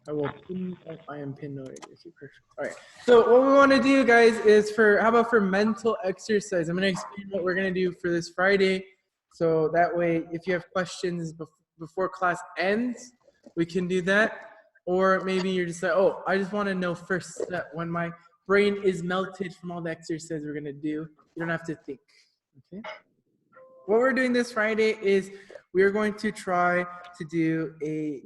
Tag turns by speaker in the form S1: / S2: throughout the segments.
S1: I will pin. Oh, I am pinned already. All right. So what we want to do, guys, is how about for mental exercise? I'm going to explain what we're going to do for this Friday. So that way, if you have questions before class ends, we can do that. Or maybe you're just like, oh, I just want to know first step when my brain is melted from all the exercise we're going to do. You don't have to think. Okay. What we're doing this Friday is we're going to try to do a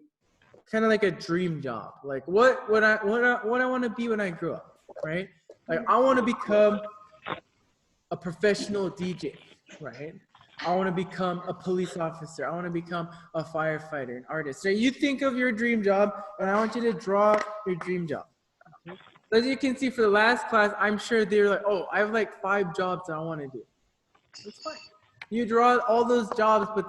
S1: kind of like a dream job. Like what I want to be when I grow up, right? Like I want to become a professional DJ, right? I want to become a police officer. I want to become a firefighter, an artist. So you think of your dream job, and I want you to draw your dream job. Okay? As you can see for the last class, I'm sure they're like, oh, I have like 5 jobs that I want to do. That's fine. You draw all those jobs, but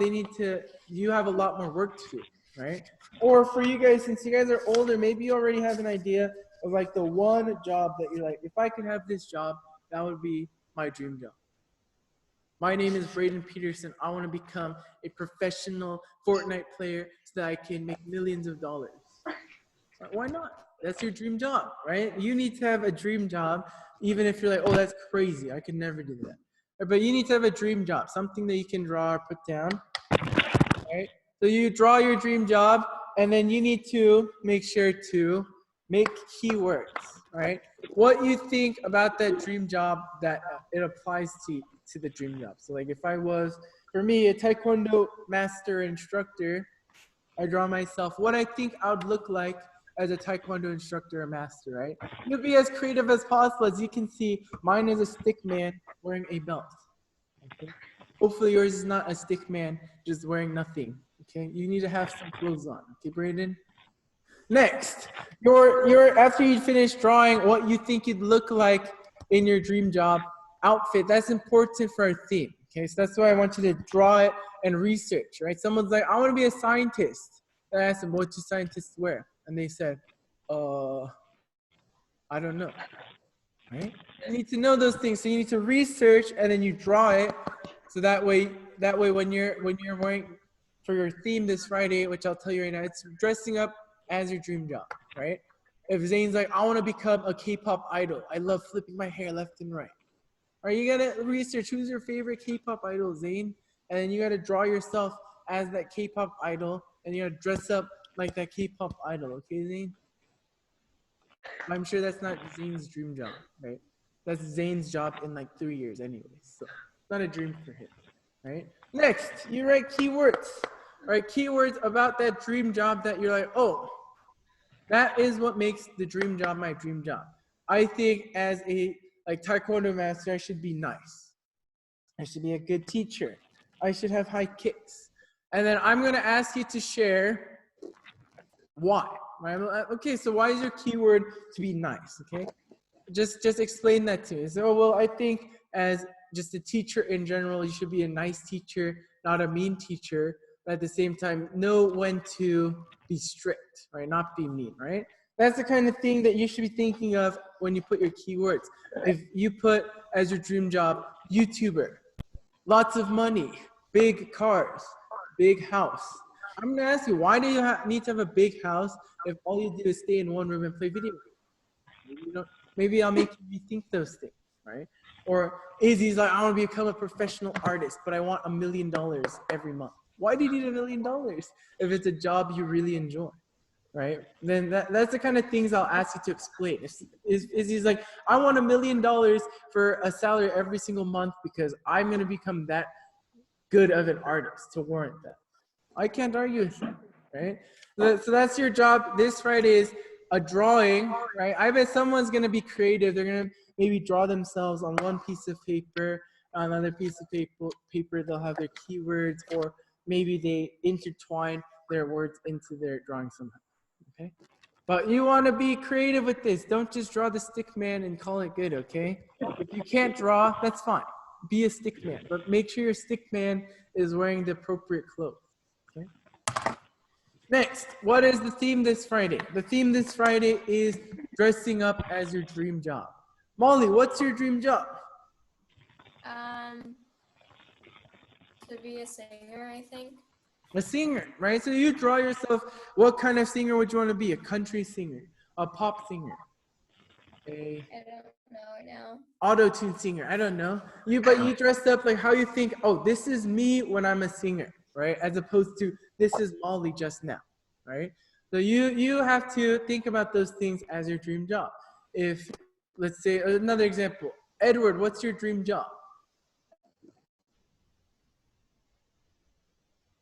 S1: you have a lot more work to do, right? Or for you guys, since you guys are older, maybe you already have an idea of like the one job that you're like, if I could have this job, that would be my dream job. My name is Braden Peterson. I want to become a professional Fortnite player so that I can make millions of dollars. Why not? That's your dream job, right? You need to have a dream job, even if you're like, oh, that's crazy. I could never do that. But you need to have a dream job, something that you can draw or put down, right? So you draw your dream job, and then you need to make sure to make keywords, right? What you think about that dream job that it applies to the dream job. So like if I was, for me, a Taekwondo master instructor, I draw myself what I think I would look like as a Taekwondo instructor or master, right? You'll be as creative as possible. As you can see, mine is a stick man wearing a belt. Okay? Hopefully yours is not a stick man just wearing nothing. Okay, you need to have some clothes on. Okay, Brayden? Next, your after you finish drawing what you think you'd look like in your dream job outfit, that's important for our theme. Okay, so that's why I want you to draw it and research, right? Someone's like, I want to be a scientist. I asked them, what do scientists wear? And they said, I don't know, right? You need to know those things. So you need to research and then you draw it. So that way when you're wearing for your theme this Friday, which I'll tell you right now, it's dressing up as your dream job, right? If Zane's like, I want to become a K-pop idol. I love flipping my hair left and right. All right, you gotta research who's your favorite K-pop idol, Zane, and then you gotta draw yourself as that K-pop idol, and you gotta dress up like that K-pop idol, okay, Zane? I'm sure that's not Zane's dream job, right? That's Zane's job in like 3 years anyways, so it's not a dream for him, right? Next, you write keywords, right? Keywords about that dream job that you're like, oh, that is what makes the dream job my dream job. I think as a Taekwondo master, I should be nice. I should be a good teacher. I should have high kicks. And then I'm gonna ask you to share why, right? Okay, so why is your keyword to be nice, okay? Just explain that to me. So, well, I think as just a teacher in general, you should be a nice teacher, not a mean teacher, but at the same time, know when to be strict, right? Not be mean, right? That's the kind of thing that you should be thinking of when you put your keywords. If you put as your dream job, YouTuber, lots of money, big cars, big house. I'm gonna ask you, why do you need to have a big house if all you do is stay in one room and play video games? Maybe I'll make you rethink those things, right? Or Izzy's like, I want to become a professional artist, but I want $1 million every month. Why do you need $1 million if it's a job you really enjoy, right? Then that's the kind of things I'll ask you to explain. Izzy's like, I want $1 million for a salary every single month because I'm going to become that good of an artist to warrant that. I can't argue with that, right? So that's your job. This Friday is a drawing, right? I bet someone's going to be creative. They're going to maybe draw themselves on one piece of paper, on another piece of paper they'll have their keywords, or maybe they intertwine their words into their drawing somehow, okay? But you want to be creative with this. Don't just draw the stick man and call it good, okay? If you can't draw, that's fine. Be a stick man, but make sure your stick man is wearing the appropriate clothes, okay? Next, what is the theme this Friday? The theme this Friday is dressing up as your dream job. Molly, what's your dream job?
S2: To be a singer, I think.
S1: A singer, right? So you draw yourself, what kind of singer would you want to be? A country singer, a pop singer,
S2: I don't know now.
S1: auto-tune singer, I don't know. But you dressed up like how you think, oh, this is me when I'm a singer, right? As opposed to this is Molly just now, right? So you have to think about those things as your dream job. If, let's say, another example, Edward, what's your dream job?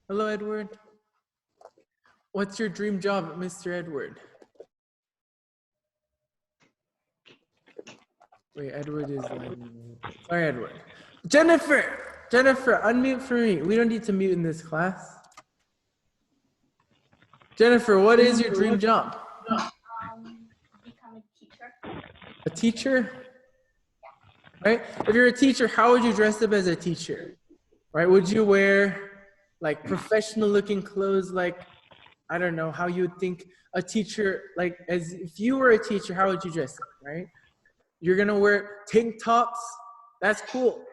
S1: Hello, Edward. What's your dream job, Mr. Edward? Wait, Edward is like, sorry, Edward. Jennifer, unmute for me. We don't need to mute in this class. Jennifer, what is your dream job?
S2: Become a teacher.
S1: A teacher? Right? If you're a teacher, how would you dress up as a teacher? Right? Would you wear like professional looking clothes, like, I don't know, how you would think a teacher, like, as if you were a teacher, how would you dress up, right? You're gonna wear tank tops. That's cool.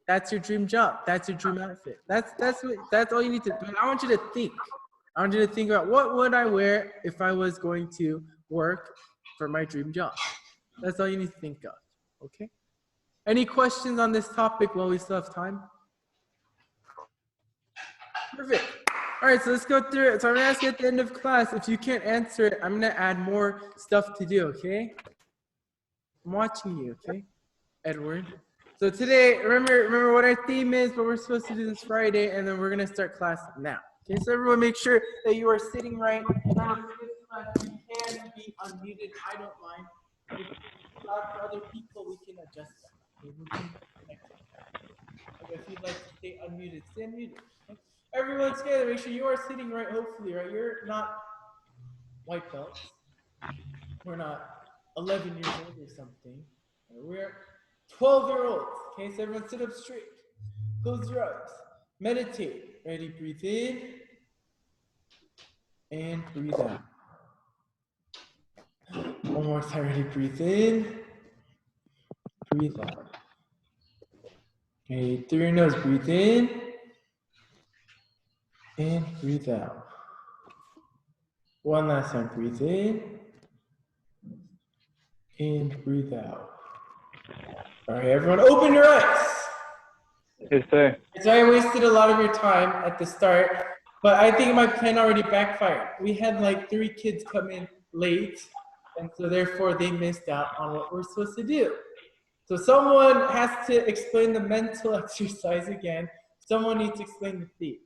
S1: That's your dream job. That's your dream outfit. That's all you need to do. I want you to think. I want you to think about what would I wear if I was going to work for my dream job. That's all you need to think of. Okay? Any questions on this topic while we still have time? Perfect. All right, so let's go through it. So I'm gonna ask you at the end of class, if you can't answer it, I'm gonna add more stuff to do, okay? I'm watching you, okay, Edward? So today, remember what our theme is, but we're supposed to do this Friday, and then we're gonna start class now. Okay, so everyone make sure that you are sitting right. Remember, for this class, you can be unmuted, I don't mind. If it's loud for other people, we can adjust that. Okay, we can connect it. Okay, if you'd like to stay unmuted, stay unmuted. Okay? Everyone together, make sure you are sitting right, hopefully, right? You're not white belts. We're not 11 years old or something. We're 12-year-olds. Okay, so everyone sit up straight. Close your eyes. Meditate. Ready? Breathe in and breathe out. One more time. Ready? Breathe in. Breathe out. Okay, through your nose. Breathe in and breathe out. One last time. Breathe in and breathe out. All right, everyone, open your eyes.
S3: Yes, sir.
S1: Sorry I wasted a lot of your time at the start, but I think my plan already backfired. We had like 3 kids come in late, and so therefore they missed out on what we're supposed to do. So someone has to explain the mental exercise again. Someone needs to explain the theme.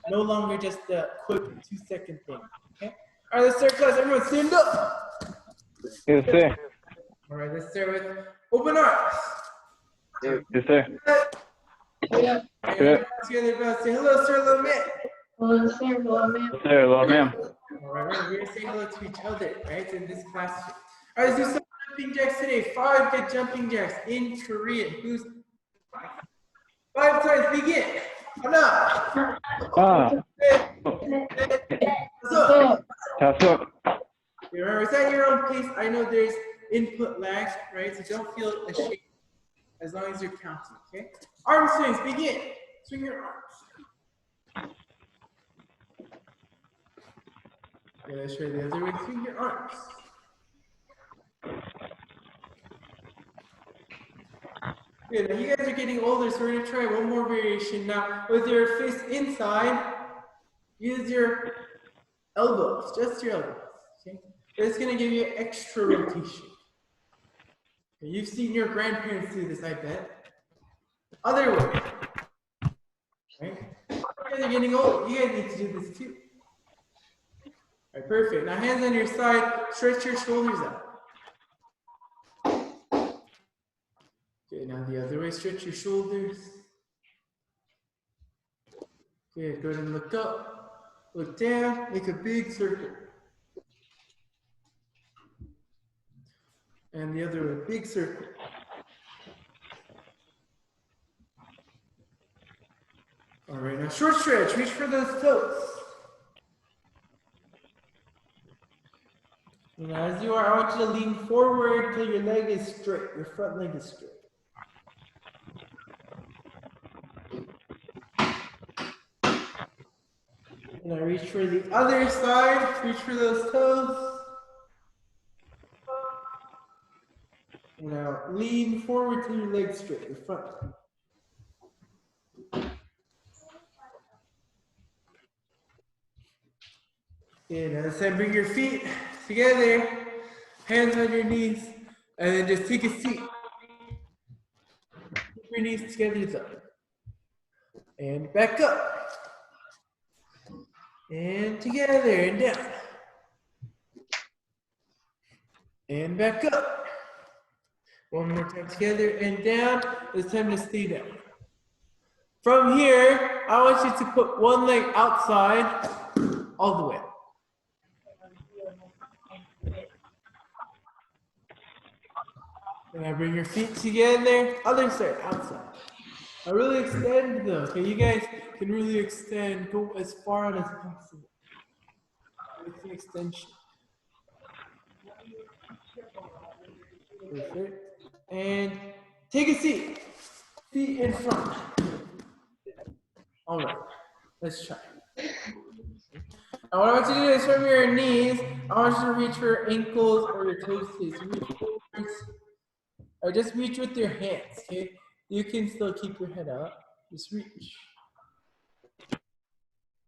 S1: No longer just a quick 2-second thing. Okay? All right, let's start class. Everyone stand up.
S3: Yes, sir.
S1: All right, let's start with open arms.
S3: Yes, sir.
S1: Yeah. Together, say hello, sir, hello, ma'am.
S2: Hello, sir. Hello, ma'am.
S3: Yes, sir. Hello, ma'am.
S1: All right, we're saying hello to each other, right, in this classroom. All right, let's do some jumping jacks today. 5 good jumping jacks in Korean. Who's 5 times? Begin. Hana.
S3: 다섯.
S1: Remember, it's at your own pace. I know there's input lag, right? So don't feel ashamed as long as you're counting, okay? Arm swings, begin. Swing your arms. Okay, let's try the other way. Swing your arms. Good, now you guys are getting older, so we're gonna try one more variation. Now, with your fist inside, use your elbows, just your elbows, okay? It's gonna give you extra rotation. Okay, you've seen your grandparents do this, I bet. Other way, right? You guys are getting old, you guys need to do this too. All right, perfect. Now hands on your side, stretch your shoulders out. Okay, now the other way, stretch your shoulders. Okay, go ahead and look up, look down, make a big circle. And the other way, big circle. All right, now short stretch, reach for those toes. And as you are, I want you to lean forward till your leg is straight, your front leg is straight. reach for the other side. Reach for those toes. Now lean forward to your legs straight, your front. And as I bring your feet together, hands on your knees, and then just take a seat. Keep your knees together though. And back up. And together and down. And back up. One more time together and down. It's time to stay down. From here, I want you to put one leg outside all the way. And I bring your feet together, other side, outside. I really extend though, okay? You guys can really extend, go as far out as possible. It's an extension. Perfect. And take a seat. Feet in front. All right, let's try. Now what I want you to do is from your knees, I want you to reach for your ankles or your toes. So reach forwards, or just reach with your hands, okay? You can still keep your head up. Just reach.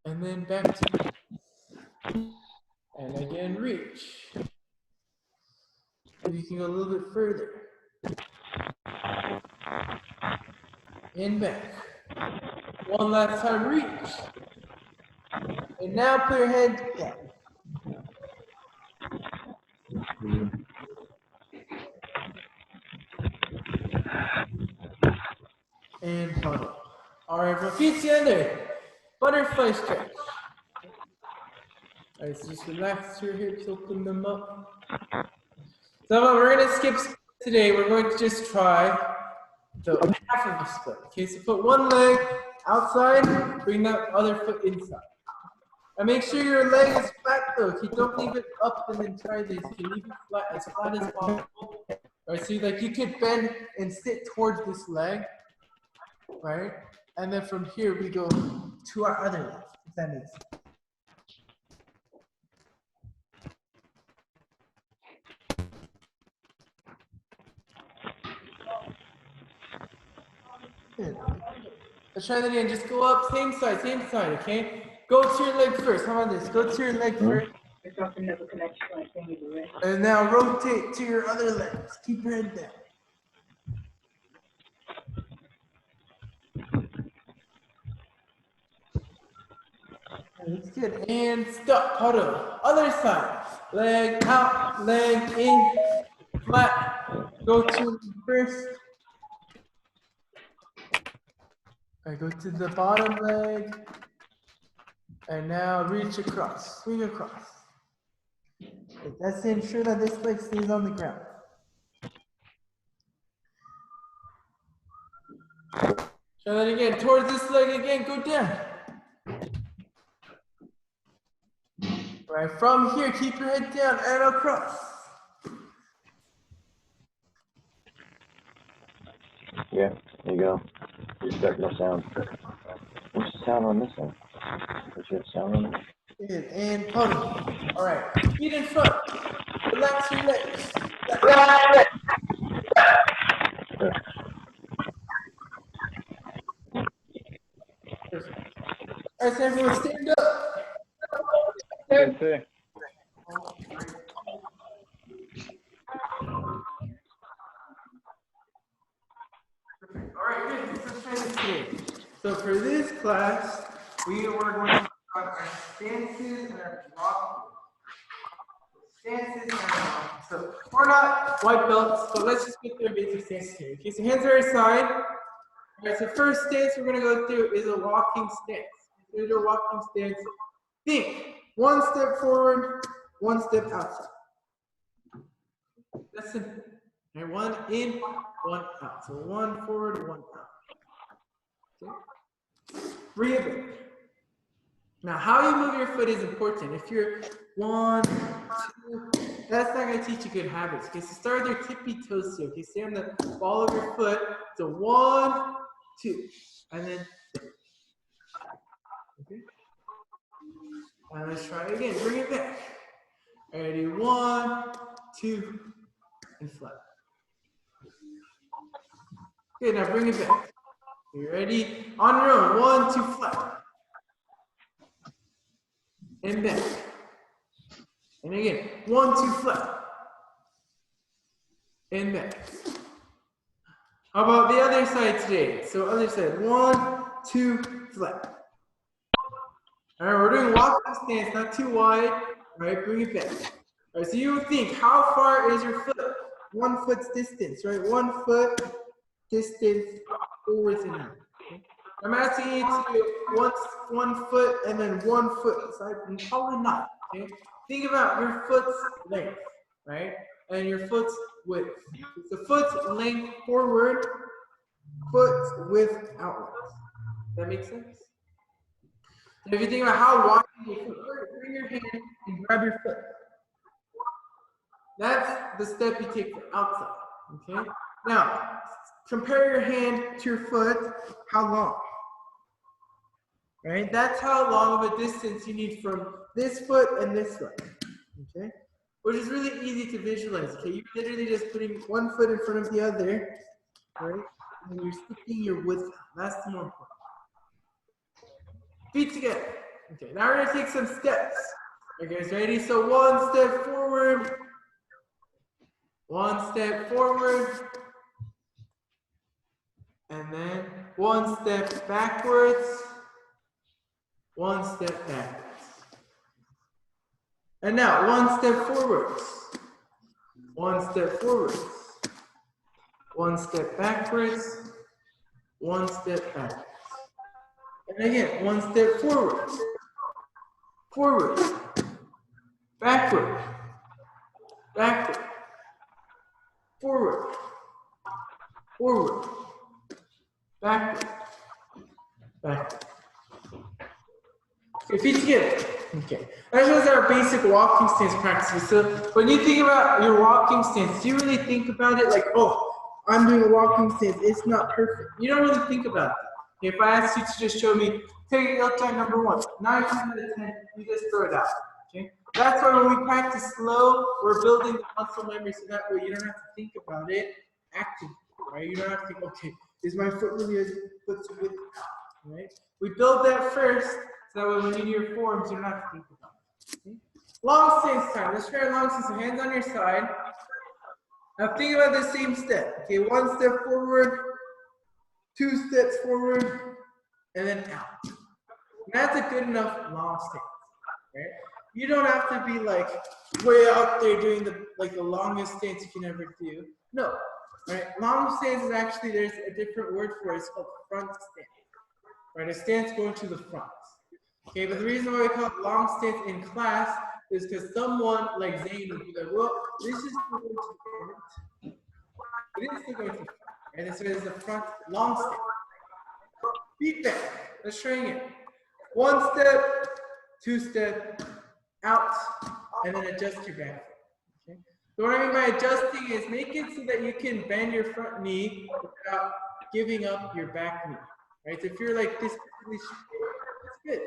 S1: And then back to and again reach. You can go a little bit further. And back. One last time, reach. And now put your head down. And huddle. All right, put feet together. Butterfly stretch. All right, so just relax your hips, open them up. So we're gonna skip today. We're going to just try the half of the split. Okay, so put one leg outside, bring that other foot inside. And make sure your leg is flat though. Okay, don't leave it up and then try this. You leave it flat as possible. All right, so like you could bend and sit towards this leg, right? And then from here we go to our other leg, if that makes sense. Good. Let's try that again. Just go up, same side, okay? Go to your leg first. How about this? Go to your leg first. And now rotate to your other legs. Keep your head down. That's good. And stop. Huddle. Other side. Leg out, leg in, flat. Go to first. All right, go to the bottom leg. And now reach across. Swing across. That's to ensure that this leg stays on the ground. Try that again. Towards this leg again. Go down. All right, from here, keep your head down and across.
S4: Yeah, there you go. Got no sound. What's the sound on this one? Does you have sound on it?
S1: Good, and pony. All right, feet in front. Relax your legs. Perfect. All right, so everyone stand up.
S3: Yes, sir.
S1: All right, good. Let's try this today. So for this class, we are going to work on our stances and our blocking. Stances and our blocking. So we're not white belts, but let's just get through a basic stance here. Okay, so hands are aside. All right, so first stance we're going to go through is a walking stance. Through your walking stance, think one step forward, one step outside. That's simple. Okay, one in, one out. So one forward, one out. Okay. Breathe in. Now, how you move your foot is important. If you're 1, 2, that's not going to teach you good habits. Okay, so start with your tippy toes here. Okay, stay on the ball of your foot. So 1, 2, and then okay. And let's try it again. Bring it back. Ready? 1, 2, and flat. Good, now bring it back. You ready? On your own. 1, 2, flat. And back. And again. 1, 2, flat. And back. How about the other side today? So other side. 1, 2, flat. All right, we're doing walking stance, not too wide. All right, bring it back. All right, so you think, how far is your foot? 1 foot's distance, right? 1 foot distance forwards and out. Okay? I'm asking you to do 1 foot and then 1 foot. So probably not. Okay? Think about your foot's length, right? And your foot's width. It's the foot's length forward, foot's width outwards. Does that make sense? So if you think about how wide your foot, bring your hand and grab your foot. That's the step you take for outside. Okay? Now, compare your hand to your foot. How long? Right? That's how long of a distance you need from this foot and this foot. Okay? Which is really easy to visualize. Okay? You're literally just putting 1 foot in front of the other, right? And you're sticking your width out. That's the more important. Feet together. Okay, now we're gonna take some steps. Okay, guys, ready? So 1 step forward, 1 step forward, and then 1 step backwards, 1 step backwards. And now 1 step forwards, 1 step forwards, 1 step backwards, 1 step backwards. And again, 1 step forward, forward, backward, backward, forward, forward, backward, backward. Okay, feet together. Okay, that was our basic walking stance practices. So when you think about your walking stance, do you really think about it like, oh, I'm doing a walking stance, it's not perfect. You don't really think about it. If I asked you to just show me, take Hwcta number 1, 9 times out of 10, you just throw it out. Okay? That's why when we practice slow, we're building the muscle memory so that way you don't have to think about it actively, right? You don't have to think, okay, is my foot really as foot's width out, right? We build that first, so that way when you do your forms, you don't have to think about it. Okay? Long stance time. Let's try long stance. So hands on your side. Now think about the same step. Okay, 1 step forward, 2 steps forward, and then out. And that's a good enough long stance, right? You don't have to be like way out there doing the longest stance you can ever do. No, right? Long stance is actually, there's a different word for it. It's called front stance, right? A stance going to the front. Okay, but the reason why we call it long stance in class is because someone like Zane would be like, well, this is still going to the front. It is still going to the front. And this is the front long step. Feet back. Let's try again. 1 step, 2 step, out, and then adjust your back foot. Okay? So what I mean by adjusting is make it so that you can bend your front knee without giving up your back knee. Right? So if you're like this, that's good.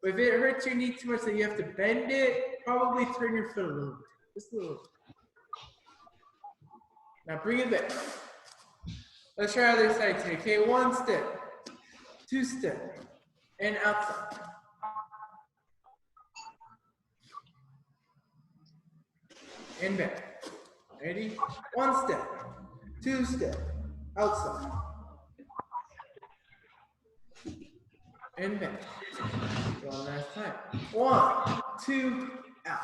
S1: But if it hurts your knee too much that you have to bend it, probably turn your foot a little bit. Just a little bit. Now bring it back. Let's try other side today. Okay, 1 step, 2 step, and outside. And back. Ready? 1 step, 2 step, outside. And back. One last time. 1, 2, out.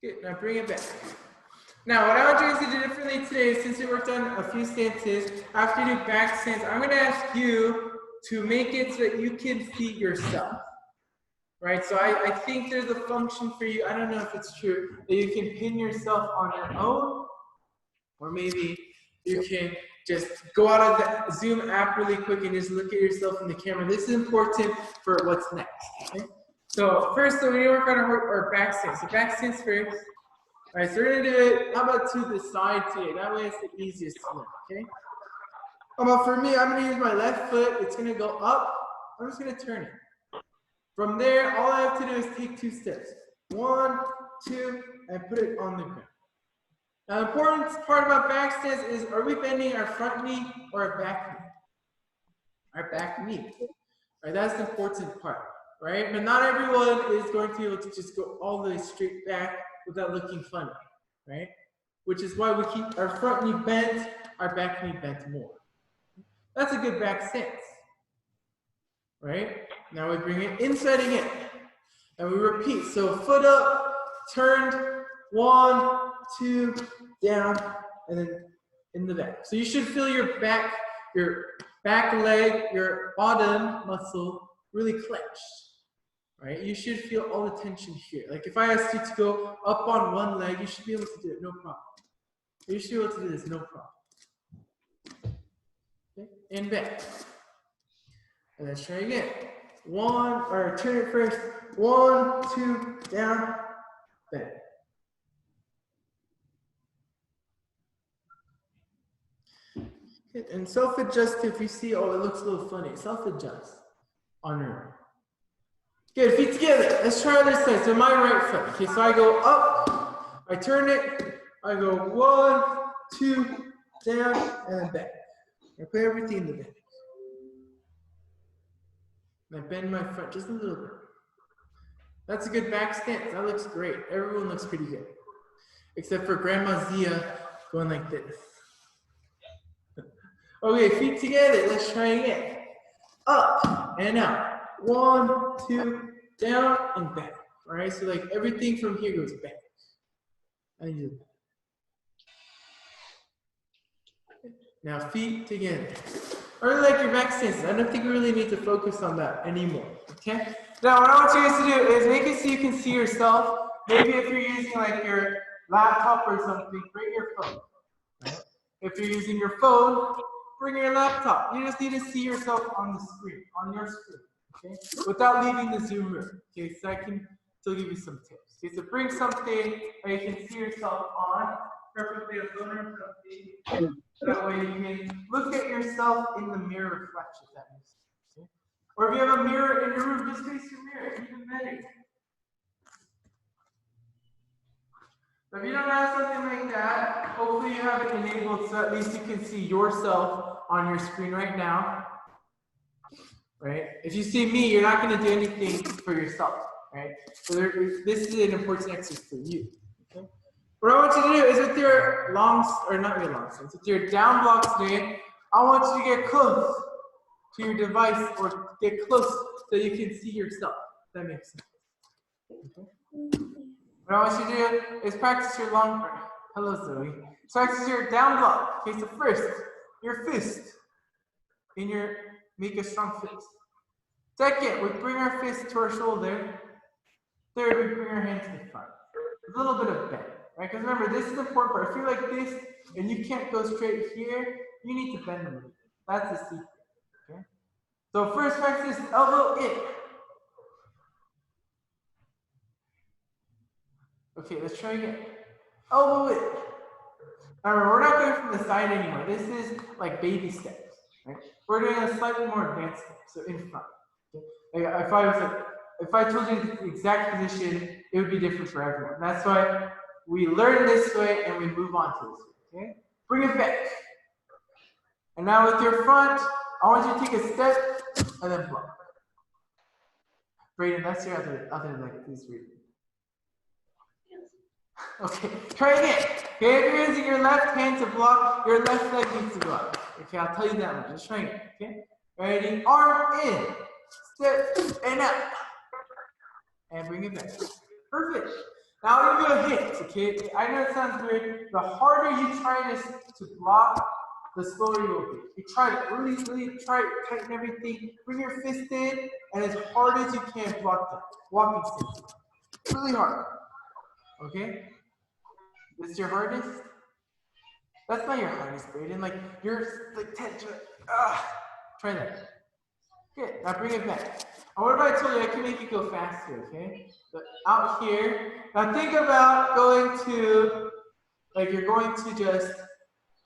S1: Good, now bring it back. Now, what I want you guys to do differently today, since we worked on a few stances, after you do back stance, I'm going to ask you to make it so that you can see yourself. Right? So I think there's a function for you, I don't know if it's true, that you can pin yourself on your own, or maybe you can just go out of the Zoom app really quick and just look at yourself in the camera. This is important for what's next. Okay? So first, we're going to work on our back stance. So back stance first. All right, so we're gonna do it, how about to the side today? That way it's the easiest to learn, okay? How about for me, I'm gonna use my left foot. It's gonna go up, I'm just gonna turn it. From there, all I have to do is take 2 steps. 1, 2, and put it on the ground. Now, the important part about back stance is, are we bending our front knee or our back knee? Our back knee. Right, that's the important part, right? But not everyone is going to be able to just go all the way straight back without looking funny, right? Which is why we keep our front knee bent, our back knee bent more. That's a good back stance, right? Now we bring it inside again, and we repeat. So foot up, turned, 1, 2, down, and then in the back. So you should feel your back leg, your bottom muscle really clenched, right? You should feel all the tension here. Like if I asked you to go up on one leg, you should be able to do it, no problem. You should be able to do this, no problem. Okay, and back. And let's try again. Turn it first. 1, 2, down, back. And self-adjust if you see, oh, it looks a little funny. Self-adjust on your own. Good, feet together. Let's try other side. So my right foot. Okay, so I go up, I turn it, I go 1, 2, down, and then back. I put everything in the back. And I bend my front just a little bit. That's a good back stance. That looks great. Everyone looks pretty good. Except for Grandma Zia going like this. Okay, feet together. Let's try again. Up and out. 1, 2, down and back. All right, so like everything from here goes back. I do that. Now feet together. I really like your back stances. I don't think we really need to focus on that anymore. Okay. Now what I want you guys to do is make it so you can see yourself. Maybe if you're using like your laptop or something, bring your phone. Right? If you're using your phone, bring your laptop. You just need to see yourself on the screen, on your screen, okay? Without leaving the Zoom room, okay? So I can still give you some tips. Okay, so bring something that you can see yourself on, preferably a phone or something. That way you can look at yourself in the mirror reflection, if that makes sense, okay? Or if you have a mirror in your room, just face your mirror, even better. If you don't have something like that, hopefully you have it enabled so at least you can see yourself on your screen right now, right? If you see me, you're not going to do anything for yourself, right? So this is an important exercise for you, okay? What I want you to do is with your with your down blocks today, I want you to get close to your device or get close so you can see yourself. That makes sense. Okay? What I want you to do is practice your long, hello Zoe. Practice your down block. Okay, so first, your fist make a strong fist. Second, we bring our fist to our shoulder. Third, we bring our hand to the front. A little bit of bend, right? Because remember, this is the important part. If you're like this and you can't go straight here, you need to bend a little bit. That's the secret, okay? So first practice elbow in. Okay, let's try again. Elbow in. Remember, we're not going from the side anymore. This is like baby steps, right? We're doing a slightly more advanced step, so in front. Okay? Like if I told you the exact position, it would be different for everyone. That's why we learn this way and we move on to this way. Okay? Bring it back. And now with your front, I want you to take a step and then block. Brayden, that's your other leg. Please read. Okay, try again. Okay, if you're using your left hand to block, your left leg needs to go up. Okay, I'll tell you that much. Let's try again. Okay, ready? Arm in, step and out, and bring it back. Perfect. Now I'll give you a hint. Okay, I know it sounds weird. The harder you try to block, the slower you will be. You try it really try it, tighten everything. Bring your fist in, and as hard as you can block them. Walking stance. Really hard. Okay? This is your hardest? That's not your hardest, Brayden. Like, you're like tension. Try that. Good. Now bring it back. And what if I told you I can make it go faster, okay? But out here. Now think about going to, like you're going to just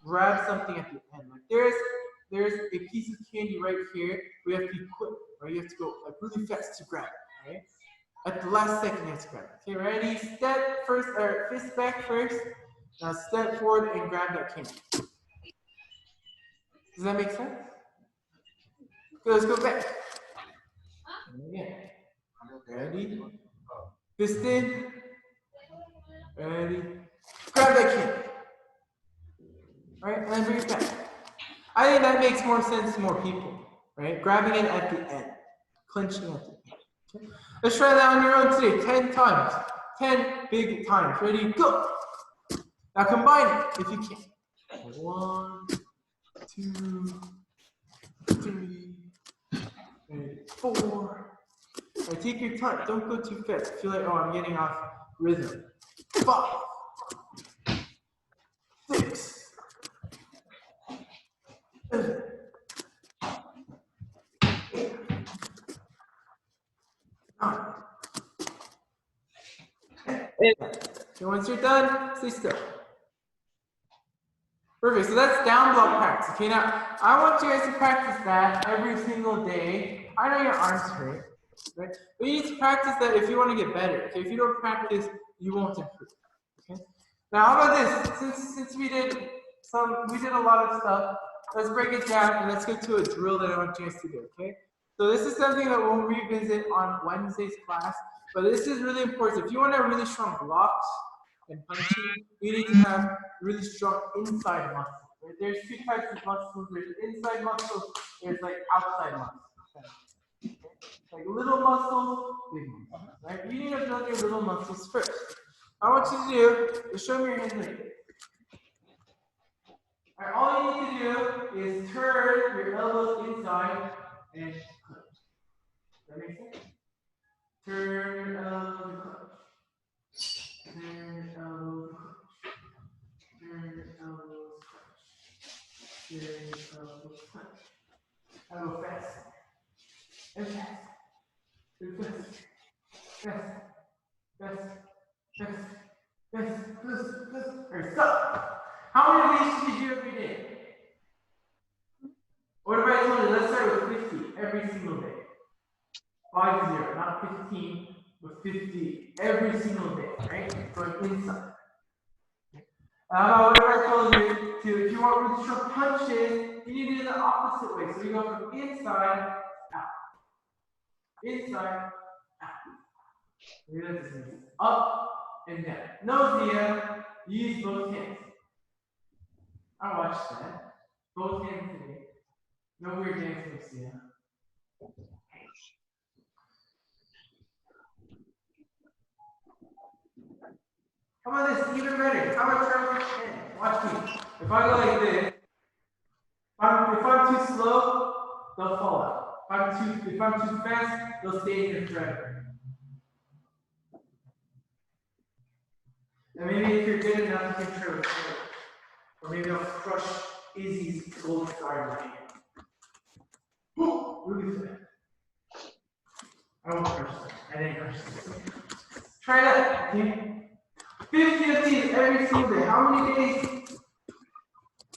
S1: grab something at the end. Like there's a piece of candy right here. We have to be quick. Or you have to go like really fast to grab it, right? At the last second, you have to grab it. Okay, ready? Step first, or fist back first. Now step forward and grab that cane. Does that make sense? Good, let's go back. And again. Ready? Fist in. Ready? Grab that cane. Right? And then bring it back. I think that makes more sense to more people. Right? Grabbing it at the end. Clenching at the end. Okay? Let's try that on your own today. 10 times. 10 big times. Ready? Go! Now combine it if you can. 1, 2, 3, and 4. Right, take your time. Don't go too fast. Feel like, oh, I'm getting off rhythm. 5, 6, 7, 8, 9, 10. So once you're done, stay still. Perfect. So that's down block practice. Okay, now I want you guys to practice that every single day. I know your arms hurt, right? But you need to practice that if you want to get better. Okay, if you don't practice, you won't improve. Okay. Now how about this? Since we did a lot of stuff, let's break it down and let's get to a drill that I want you guys to do. Okay. So this is something that we'll revisit on Wednesday's class, but this is really important. If you want to have really strong blocks and punching, you need to have really strong inside muscles. Right? There's two types of muscles. There's inside muscles. There's like outside muscles. Okay? Like little muscles, big muscles. Right? You need to build your little muscles first. I want you to do is show me your hands like this. All right, all you need to do is turn your elbows inside and clutch. Does that make sense? Turn your elbows and clutch. Turn your elbows and clutch. Turn your elbows, clutch. Turn your elbows, clutch. Now go fast. And fast. And fast. Fast. Fast. Fast. Fast. Fast. Fast. Alright, stop. How many of these should you do every day? What if I told you, let's start with 50 every single day. 50, not 15, but 50 every single day, right? Going inside. What if I told you to, if you want really strong punches, you need to do it the opposite way. So you go from inside, out. Inside, out. Maybe that's the same. Up and down. No, Zia, use both hands. I watched that. Both hands today. No weird dance moves, Zia. How about this? Even better. How about try with your hand? Watch me. If I go like this, if I'm too slow, they'll fall out. If I'm too fast, they'll stay in here forever. And maybe if you're good enough, you can try with it. Or maybe I'll crush Izzy's gold star in my hand. Woo! Really fast. I won't crush that. I didn't crush that. Try that, okay? 50 of these every single day. How many days?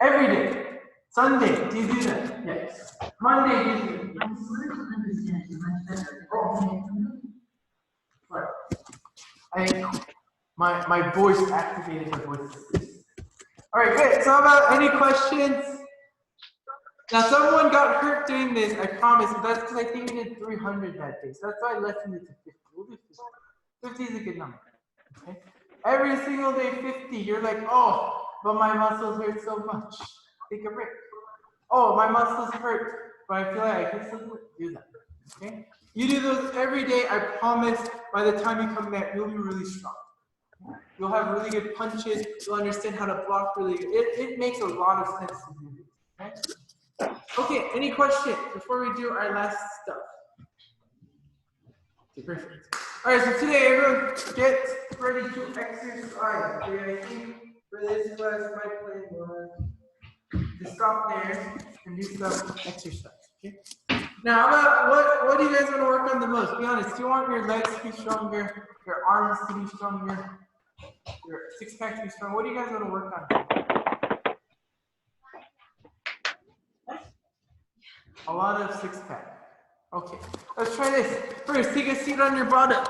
S1: Every day. Sunday, do you do that? Yes. Monday, do you do that? Yes. Right. My voice activated the voice. All right, good. So how about any questions? Now, someone got hurt doing this, I promise, but that's because I think we did 300 that day. So that's why I lessened it to 50. We'll do 50. 50 is a good number. Okay? Every single day, 50. You're like, oh, but my muscles hurt so much. Take a break. Oh, my muscles hurt, but I feel like I can still do that. Okay? You do those every day, I promise, by the time you come back, you'll be really strong. You'll have really good punches. You'll understand how to block really good. It makes a lot of sense to do this. Okay? Okay, any questions before we do our last stuff? Okay, perfect. All right, so today everyone get ready to exercise. Okay, I think for this class, my plan was to stop there and do some exercise. Okay. Now, what do you guys want to work on the most? Be honest. Do you want your legs to be stronger, your arms to be stronger, your six-pack to be stronger? What do you guys want to work on? A lot of six-pack. Okay, let's try this. First, take a seat on your bottom.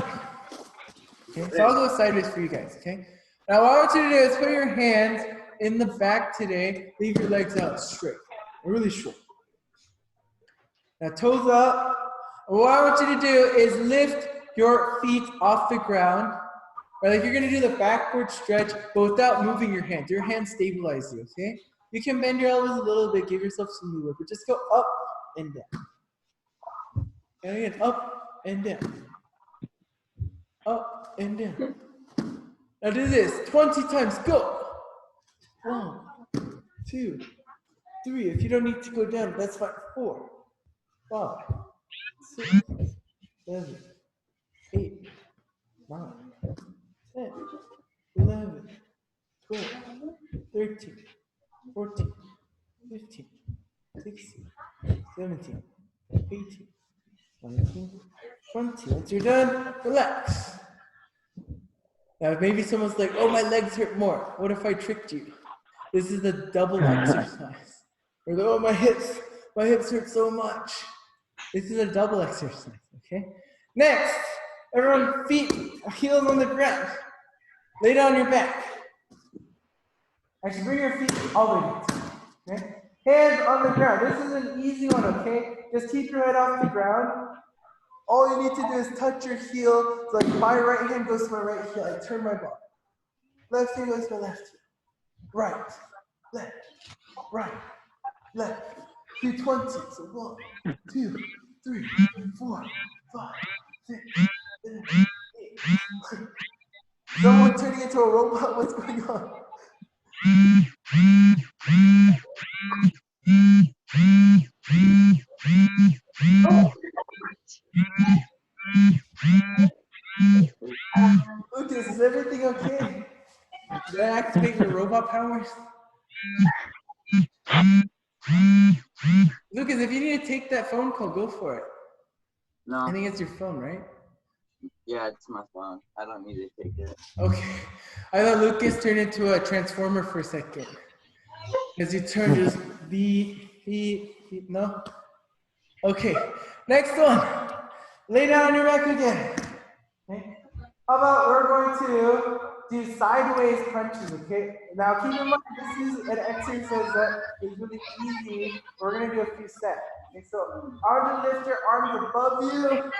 S1: Okay, so I'll go sideways for you guys, okay? Now what I want you to do is put your hands in the back today, leave your legs out straight, really short. Now toes up. And what I want you to do is lift your feet off the ground. Right, like you're gonna do the backward stretch, but without moving your hands. Your hands stabilize you, okay? You can bend your elbows a little bit, give yourself some movement, but just go up and down. And again, up and down. Up and down. Now do this 20 times, go. 1, 2, 3. If you don't need to go down, that's fine. 4, 5, 6, 7, 8, 9, 10, 11, 12, 13, 14, 15, 16, 17, 18, 19, 20. Once you're done, relax. Now maybe someone's like, oh, my legs hurt more. What if I tricked you? This is a double exercise. Or oh, my hips hurt so much. This is a double exercise, okay? Next, everyone feet, heels on the ground. Lay down your back. Actually, bring your feet all the way down, okay? Hands on the ground. This is an easy one, okay? Just keep your head off the ground. All you need to do is touch your heel. So like my right hand goes to my right heel. I turn my body. Left hand goes to my left heel. Right, left, right, left. Do 20. So 1, 2, 3, 4, 5, 6, 7, 8. Someone turning into a robot. What's going on? Lucas, is everything okay? Did I activate your robot powers? Lucas, if you need to take that phone call, go for it.
S5: No.
S1: I think it's your phone, right?
S5: Yeah, it's my phone. I don't need to take it.
S1: Okay. I thought Lucas turned into a transformer for a second. Because you turned his beep, no? Okay. Next one. Lay down on your back again. Okay. How about we're going to do sideways crunches, okay? Now keep in mind, this is an exercise that is really easy. We're gonna do a few sets. Okay, so I want you to lift your arms above you,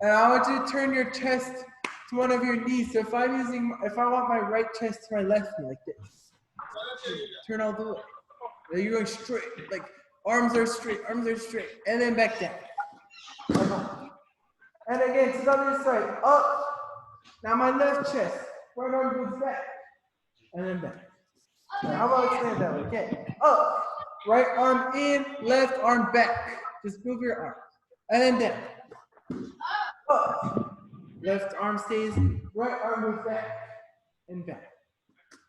S1: and I want you to turn your chest to one of your knees. So if I want my right chest to my left knee, like this. Turn all the way. Now you're going straight, like arms are straight, and then back down. And again, to the other side, up. Now my left chest, right arm goes back, and then back. Now, how about I stand that way? Okay, up, right arm in, left arm back. Just move your arm, and then down. Up, left arm stays, right arm goes back, and back.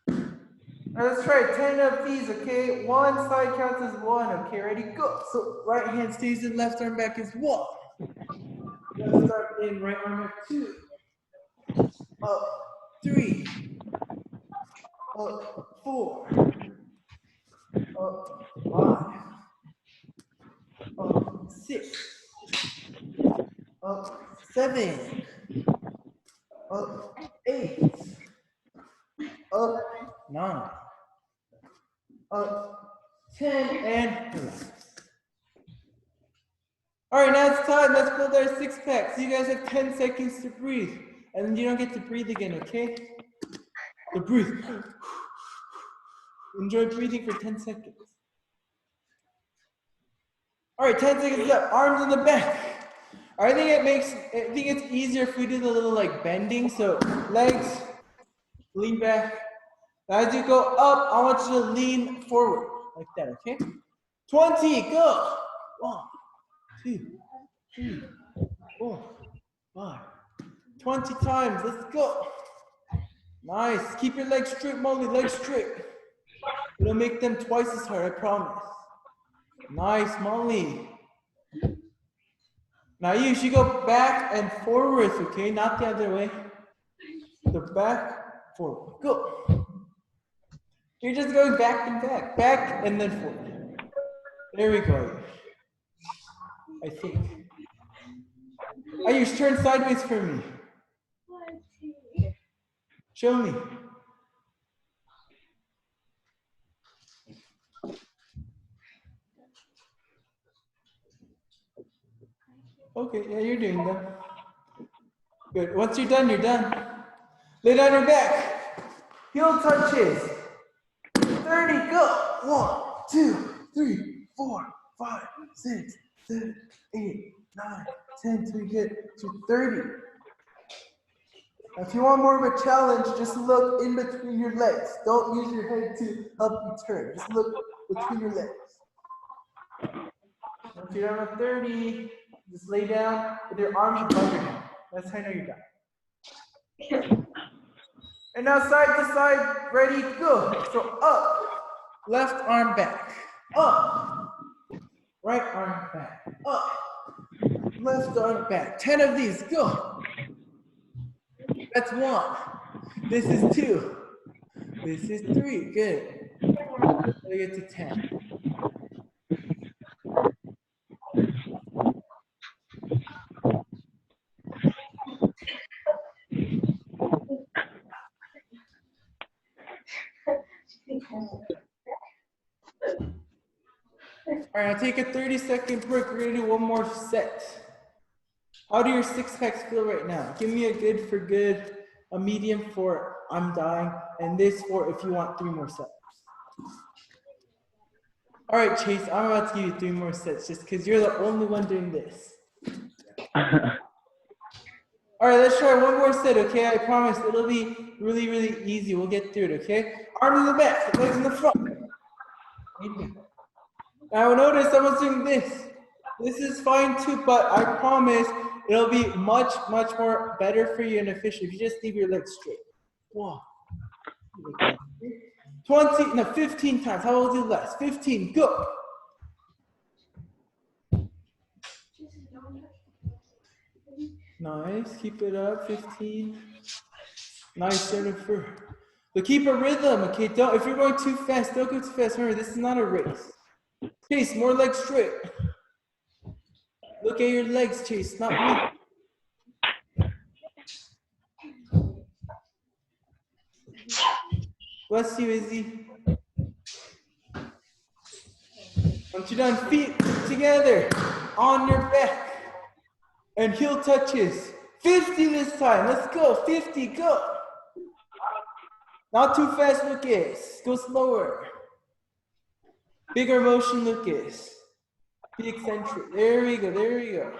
S1: Now let's try 10 of these, okay? One side counts as 1, okay? Ready, go. So right hand stays in, left arm back is 1. Left arm in, right arm back 2. Up 3, up 4, up 5, up 6, up 7, up 8, up 9, up 10, and relax. All right, now it's time. Let's build our 6-pack. So you guys have 10 seconds to breathe. And then you don't get to breathe again, okay? So breathe. Enjoy breathing for 10 seconds. All right, 10 seconds up. Arms in the back. I think it's easier if we do the little like bending. So legs, lean back. Now as you go up, I want you to lean forward like that, okay? 20, go. 1, 2, 3, 4, 5. 20 times, let's go. Nice, keep your legs straight, Molly, legs straight. It'll make them twice as hard, I promise. Nice, Molly. Now you should go back and forwards, okay? Not the other way. So back, forward, go. You're just going back and back, back and then forward. There we go. I think. Ayush, turn sideways for me. Show me. Okay, yeah, you're doing that. Good. Once you're done, you're done. Lay down your back. Heel touches. 30, go. 1, 2, 3, 4, 5, 6, 7, 8, 9, 10 till you get to 30. Now, if you want more of a challenge, just look in between your legs. Don't use your head to help you turn. Just look between your legs. Once you're done with 30, just lay down with your arms above your head. That's how I know you're done. And now side to side, ready, go. So up, left arm back, up, right arm back, up, left arm back. 10 of these, go. That's 1. This is 2. This is 3, good. Let's get to 10. All right, I'll take a 30-second break. We're gonna do one more set. How do your six packs feel right now? Give me a good for good, a medium for I'm dying, and this for if you want 3 more sets. All right, Chase, I'm about to give you 3 more sets just because you're the only one doing this. All right, let's try one more set, okay? I promise it'll be really, really easy. We'll get through it, okay? Arms in the back, legs in the front. Now notice someone's doing this. This is fine too, but I promise it'll be much, much more better for you and efficient if you just leave your legs straight. 1, 20, no, 15 times. How will do less? 15, go. Nice, keep it up, 15. Nice, Jennifer. But keep a rhythm, okay? Don't, if you're going too fast, don't go too fast. Remember, this is not a race. Chase, more legs straight. Look at your legs, Chase, not me. Bless you, Izzy. Once you're done, feet together on your back. And heel touches. 50 this time. Let's go. 50, go. Not too fast, Lucas. Go slower. Bigger motion, Lucas. Be eccentric. There we go. There we go.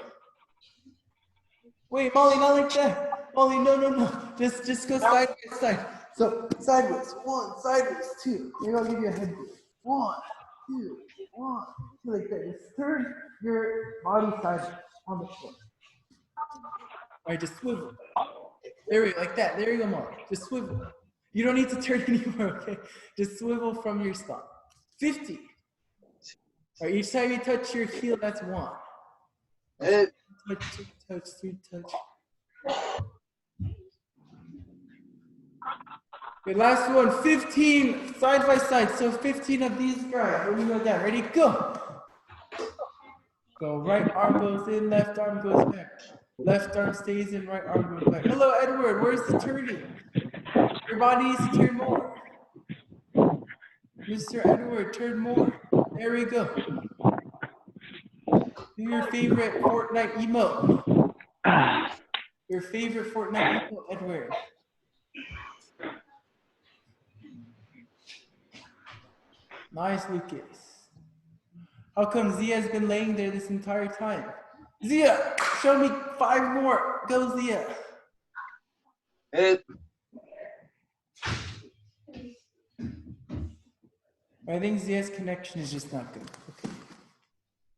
S1: Wait, Molly, not like that. Molly, no, no, no. Just go side by side. So sideways. 1, sideways. 2. Maybe I'll give you a head boost. 1, 2, 1, 2, like that. Just turn your body side on the floor. All right, just swivel. There we go, like that. There you go, Molly. Just swivel. You don't need to turn anymore, okay? Just swivel from your spot. 50. All right, each time you touch your heel, that's 1. Touch, 2 touch, 3 touch. Okay, last one, 15 side by side. So 15 of these guys. When we go down, ready, go. Go, right arm goes in, left arm goes back. Left arm stays in, right arm goes back. Hello, Edward, where's the turning? Your body needs to turn more. Mr. Edward, turn more. There we go. Do your favorite Fortnite emote. Your favorite Fortnite emote, Edward. Nice, Lucas. How come Zia's been laying there this entire time? Zia, show me 5 more. Go, Zia. I think Zia's connection is just not good. Okay.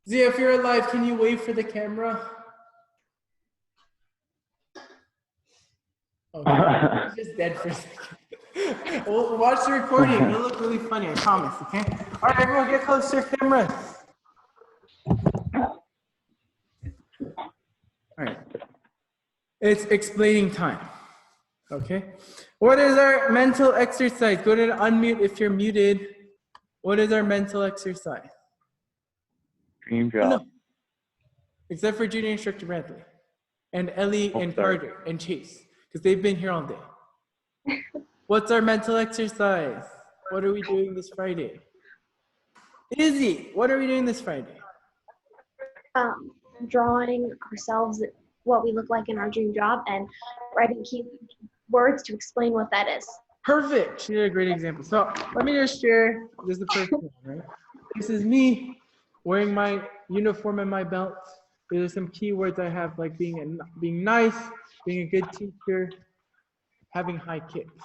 S1: Zia, if you're alive, can you wave for the camera? Okay, he's just dead for a second. We'll watch the recording. It'll look really funny, I promise, okay? All right, everyone, get close to your cameras. All right. It's explaining time. Okay. What is our mental exercise? Go ahead and unmute if you're muted. What is our mental exercise?
S3: Dream job.
S1: No. Except for junior instructor Bradley. and Ellie
S4: Oh,
S1: and
S4: sorry.
S1: Carter and Chase, because they've been here all day. What's our mental exercise? What are we doing this Friday? Izzy, what are we doing this Friday?
S6: Drawing ourselves what we look like in our dream job and writing key words to explain what that is.
S1: Perfect. She did a great example. So let me just share. This is the first one, right? This is me wearing my uniform and my belt. These are some keywords I have, like being nice, being a good teacher, having high kicks.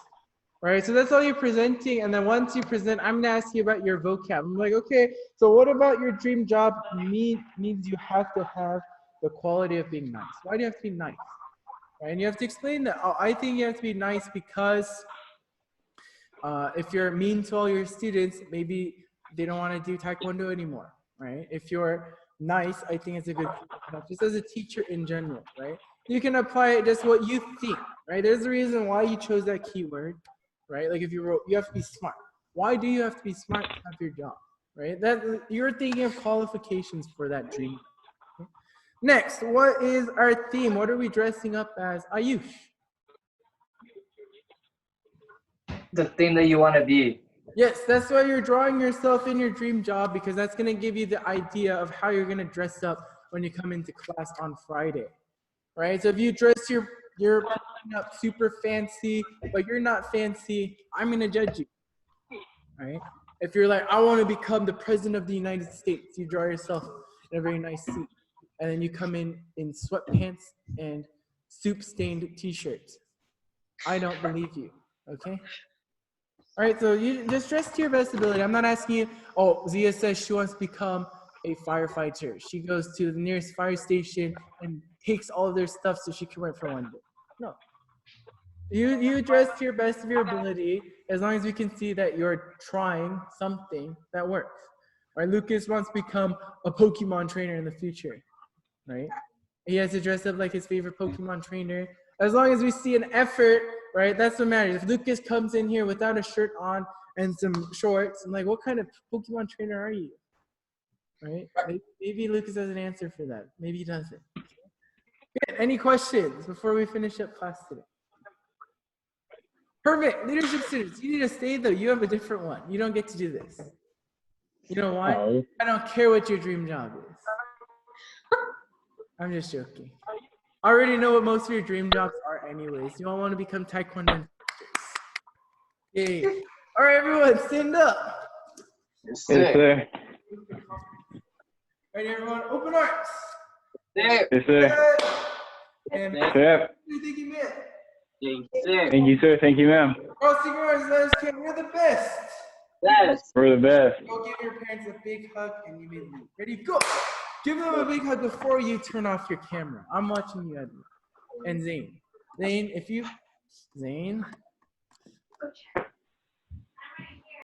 S1: Right, so that's all you're presenting, and then once you present, I'm gonna ask you about your vocab. I'm like, okay, so what about your dream job means you have to have the quality of being nice. Why do you have to be nice? Right, and you have to explain that. Oh, I think you have to be nice because if you're mean to all your students, maybe they don't want to do Taekwondo anymore, right? If you're nice, I think it's a good, just as a teacher in general, right? You can apply it just what you think, right? There's a reason why you chose that keyword, right? Like if you wrote, you have to be smart. Why do you have to be smart to have your job, right? That you're thinking of qualifications for that dream. Okay? Next, what is our theme? What are we dressing up as? Ayush.
S7: The thing that you want to be.
S1: Yes, that's why you're drawing yourself in your dream job, because that's going to give you the idea of how you're going to dress up when you come into class on Friday, right? So if you dress you're up super fancy, but you're not fancy, I'm going to judge you, right? If you're like, I want to become the president of the United States, you draw yourself in a very nice suit, and then you come in sweatpants and soup-stained t-shirts. I don't believe you, okay? All right, so you just dress to your best ability. I'm not asking you, oh, Zia says she wants to become a firefighter. She goes to the nearest fire station and takes all of their stuff so she can work for one day. No. You dress to your best of your ability as long as we can see that you're trying something that works. Right? Lucas wants to become a Pokemon trainer in the future, right? He has to dress up like his favorite Pokemon trainer. As long as we see an effort, right? That's what matters. If Lucas comes in here without a shirt on and some shorts, I'm like, what kind of Pokemon trainer are you? Right? Maybe Lucas has an answer for that. Maybe he doesn't. Good. Any questions before we finish up class today? Perfect. Leadership students, you need to stay though. You have a different one. You don't get to do this. You know why?
S3: Oh.
S1: I don't care what your dream job is. I'm just joking. I already know what most of your dream jobs are anyways. You all want to become Taekwondo instructors. Yay. All right, everyone, stand up.
S5: Yes,
S3: Yes,
S5: sir.
S3: sir.
S1: Ready, everyone? Open arms.
S5: Sir.
S3: Yes, sir.
S1: And
S5: Yes,
S3: Sir.
S1: thank you, man.
S5: Yes, sir.
S3: Thank you, sir. Thank you, ma'am.
S1: Crossing arms, let us count. We're the best.
S5: Yes.
S3: We're the best.
S1: Go give your parents a big hug and you may leave. Ready, go. Give them a big hug before you turn off your camera. I'm watching you, Edward. And Zane. Zane,